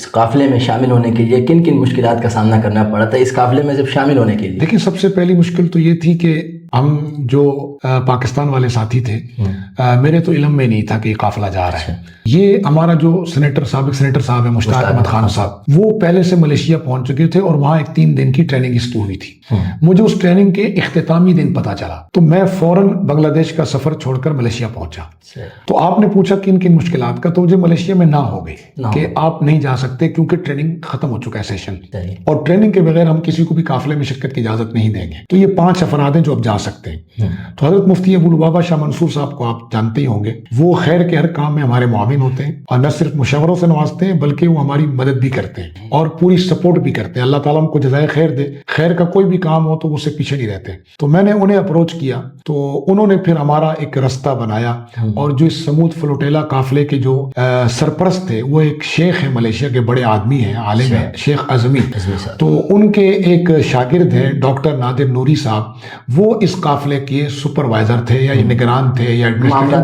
اس قافلے میں شامل ہونے کے لیے کن کن مشکلات کا سامنا کرنا پڑا تھا اس قافلے میں جب شامل ہونے کے لیے؟ دیکھیں، سب سے پہلی مشکل تو یہ تھی کہ ہم جو پاکستان والے ساتھی تھے، میرے تو علم میں نہیں تھا کہ یہ قافلہ جا رہا ہے. یہ ہمارا جو سابق سینیٹر صاحب ہے مشتاق احمد خان صاحب، وہ پہلے سے ملیشیا پہنچ چکے تھے اور وہاں ایک 3 دن کی ٹریننگ اس کی ہوئی تھی. مجھے اس ٹریننگ کے اختتامی دن پتا چلا تو میں فوراً بنگلہ دیش کا سفر چھوڑ کر ملیشیا پہنچا. تو آپ نے پوچھا کن کن مشکلات کا، تو مجھے ملیشیا میں نہ ہو گئی کہ آپ نہیں جا سکتے کیونکہ ٹریننگ ختم ہو چکا ہے سیشن، اور ٹریننگ کے بغیر ہم کسی کو بھی قافلے میں شرکت کی اجازت نہیں دیں گے. تو یہ 5 افراد ہیں جو اب جا سکتے ہیں. تو حضرت مفتی ابو لبابہ شاہ منصور صاحب کو آپ جانتے ہی ہوں گے، وہ خیر کے ہر کام میں ہمارے معاون ہوتے ہیں، اور نہ صرف مشاوروں سے نوازتے ہیں بلکہ وہ ہماری مدد بھی کرتے ہیں اور پوری سپورٹ بھی کرتے ہیں. اللہ تعالیٰ ان کو جزائے خیر دے. خیر کا کوئی بھی کام ہو تو وہ اس سے پیچھے نہیں رہتے. تو میں نے انہیں اپروچ کیا تو انہوں نے پھر ہمارا ایک رستہ بنایا، اور جو اس سمود فلوٹیلا قافلے کے جو سرپرست تھے وہ ایک شیخ ہیں، ملیشیا کے بڑے آدمی ہیں، عالم ہیں، شیخ اعظمی. تو ان کے ایک شاگرد ہیں ڈاکٹر نادر نوری صاحب، وہ اس قافلے کے سپروائزر تھے یا نگران تھے یا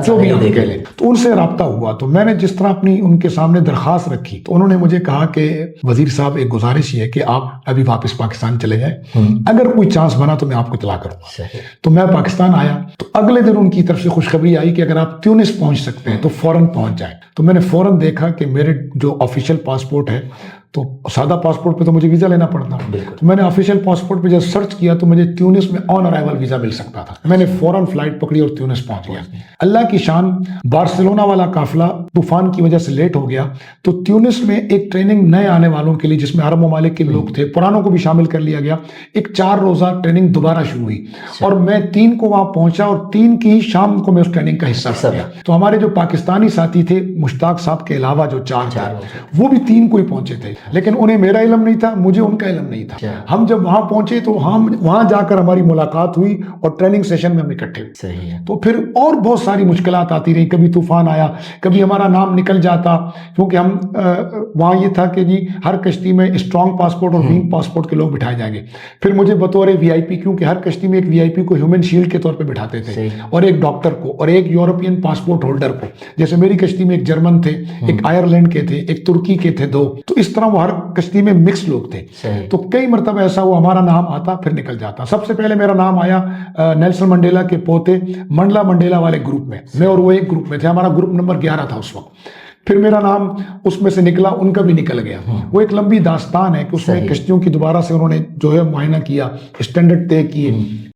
جو بھی ہم کہہ لیں. تو ان سے رابطہ ہوا. تو میں نے جس طرح اپنی ان کے سامنے درخواست رکھی تو انہوں نے مجھے کہا کہ وزیر صاحب ایک گزارش یہ ہے کہ آپ ابھی واپس پاکستان چلے جائیں، اگر کوئی چانس بنا تو میں آپ کو اطلاع کروں گا. تو میں پاکستان آیا تو اگلے دن ان کی طرف سے خوشخبری آئی کہ اگر آپ تیونس پہنچ سکتے ہیں تو فوراً پہنچ جائیں. تو میں نے فوراً دیکھا کہ میرے جو آفیشیل پاسپورٹ ہے، تو سادہ پاسپورٹ پہ تو مجھے ویزا لینا پڑتا. تو میں نے آفیشیل پاسپورٹ پہ جب سرچ کیا تو مجھے تیونس میں آن ارائیول ویزا مل سکتا تھا. میں نے فوراً فلائٹ پکڑی اور تیونس پہنچ گیا. اللہ کی شان، بارسلونا والا قافلہ طوفان کی وجہ سے لیٹ ہو گیا تو تیونس میں ایک ٹریننگ نئے آنے والوں کے لیے، جس میں عرب ممالک کے لوگ تھے، پرانوں کو بھی شامل کر لیا گیا. ایک 4 روزہ ٹریننگ دوبارہ شروع ہوئی اور میں 3 کو وہاں پہنچا اور 3 کی شام کو میں اس ٹریننگ کا حصہ لیا. تو ہمارے جو پاکستانی ساتھی تھے مشتاق صاحب کے علاوہ جو 4 تھے، وہ بھی 3 کو ہی پہنچے تھے، لیکن انہیں میرا علم نہیں تھا، مجھے ان کا علم نہیں تھا. ہم جب وہاں پہنچے تو ہم وہاں جا کر ہماری ملاقات ہوئی اور ٹریننگ سیشن میں ہم اکٹھے ہوئے. تو پھر اور بہت ساری مشکلات آتی رہی. کبھی طوفان آیا، کبھی ہمارا نام نکل جاتا، کیونکہ ہم وہاں یہ تھا کہ جی ہر کشتی میں اسٹرانگ پاسپورٹ اور ویک پاسپورٹ کے لوگ بٹھائے جائیں گے. پھر مجھے بطور وی آئی پی، کیونکہ ہر کشتی میں ایک وی آئی پی کو ہیومن شیلڈ کے طور پہ بٹھاتے تھے، اور ایک ڈاکٹر کو اور ایک یورپین پاسپورٹ ہولڈر کو. جیسے میری کشتی میں ایک جرمن تھے، ایک آئرلینڈ کے تھے، ایک ترکی کے تھے 2. تو اس طرح وہ ہر کشتی میں مکس لوگ تھے. تو کئی مرتبہ ایسا ہوا ہمارا نام آتا پھر نکل جاتا. سب سے پہلے میرا نام آیا نیلسن منڈیلا کے پوتے منڈلا منڈیلا والے گروپ میں اور وہ ایک گروپ میں تھے. ہمارا گروپ نمبر 11 تھا اس وقت. پھر میرا نام اس میں سے نکلا، ان کا بھی نکل گیا. وہ ایک لمبی داستان ہے کہ اس میں کشتیوں کی دوبارہ سے انہوں نے جو ہے معائنہ کیا، اسٹینڈرڈ طے کیے.